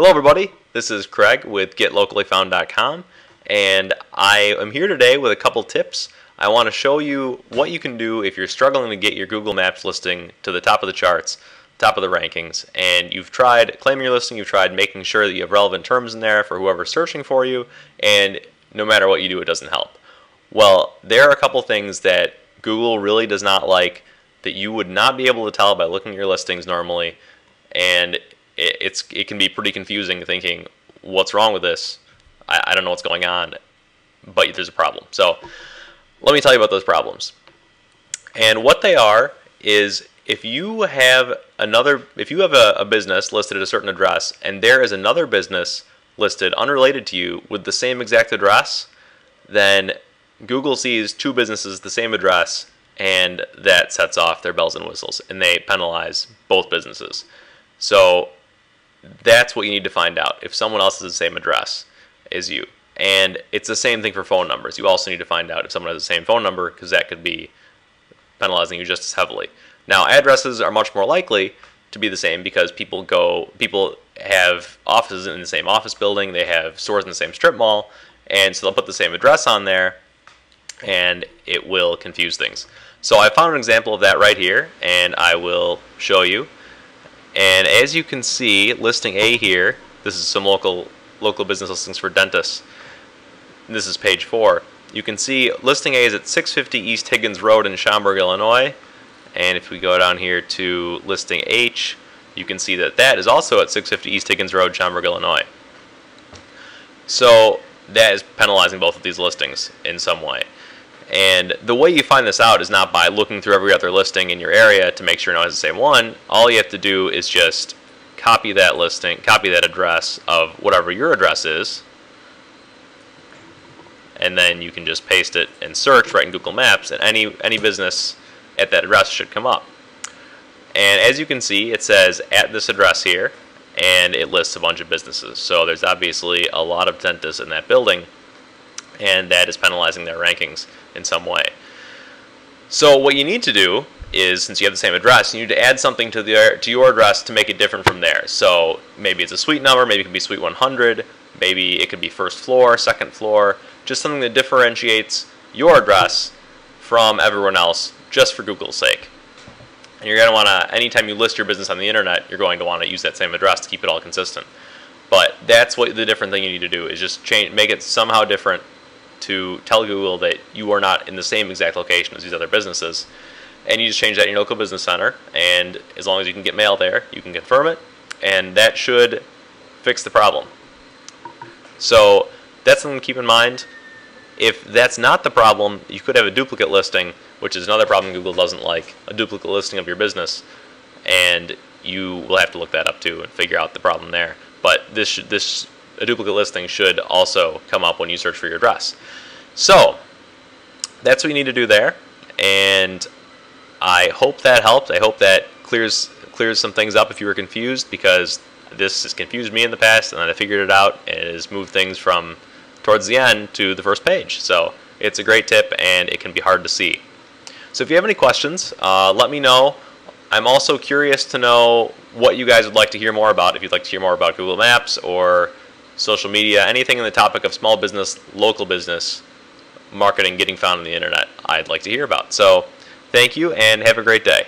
Hello everybody, this is Craig with GetLocallyFound.com, and I am here today with a couple tips. I want to show you what you can do if you're struggling to get your Google Maps listing to the top of the charts, top of the rankings, and you've tried claiming your listing, you've tried making sure that you have relevant terms in there for whoever's searching for you, and no matter what you do, it doesn't help. Well, there are a couple things that Google really does not like that you would not be able to tell by looking at your listings normally, and it can be pretty confusing thinking, what's wrong with this? I don't know what's going on, but there's a problem. So let me tell you about those problems. And what they are is if you have a business listed at a certain address and there is another business listed unrelated to you with the same exact address, then Google sees two businesses the same address and that sets off their bells and whistles and they penalize both businesses. So that's what you need to find out if someone else has the same address as you. And it's the same thing for phone numbers. You also need to find out if someone has the same phone number because that could be penalizing you just as heavily. Now, addresses are much more likely to be the same because people have offices in the same office building, they have stores in the same strip mall, and so they'll put the same address on there and it will confuse things. So I found an example of that right here and I will show you. And as you can see, listing A here, this is some local business listings for dentists. This is page 4. You can see listing A is at 650 East Higgins Road in Schaumburg, Illinois. And if we go down here to listing H, you can see that that is also at 650 East Higgins Road, Schaumburg, Illinois. So that is penalizing both of these listings in some way. And the way you find this out is not by looking through every other listing in your area to make sure it has the same one. All you have to do is just copy that listing, copy that address of whatever your address is, and then you can just paste it and search right in Google Maps, and any business at that address should come up. And as you can see, it says at this address here, and it lists a bunch of businesses. So there's obviously a lot of dentists in that building, and that is penalizing their rankings in some way. So what you need to do is, since you have the same address, you need to add something to your address to make it different from there. So maybe it's a suite number, maybe it could be suite 100, maybe it could be first floor, second floor, just something that differentiates your address from everyone else just for Google's sake. And you're going to want to, anytime you list your business on the internet, you're going to want to use that same address to keep it all consistent. But that's what the different thing you need to do is just make it somehow different to tell Google that you are not in the same exact location as these other businesses. And you just change that in your local business center, and as long as you can get mail there, you can confirm it, and that should fix the problem. So that's something to keep in mind. If that's not the problem, you could have a duplicate listing, which is another problem Google doesn't like, a duplicate listing of your business, and you will have to look that up too and figure out the problem there. But a duplicate listing should also come up when you search for your address. So that's what you need to do there, and I hope that helped. I hope that clears some things up if you were confused, because this has confused me in the past, and then I figured it out, and it has moved things from towards the end to the first page. So it's a great tip, and it can be hard to see. So if you have any questions, let me know. I'm also curious to know what you guys would like to hear more about. If you'd like to hear more about Google Maps or social media, anything in the topic of small business, local business, marketing, getting found on the internet, I'd like to hear about. So thank you and have a great day.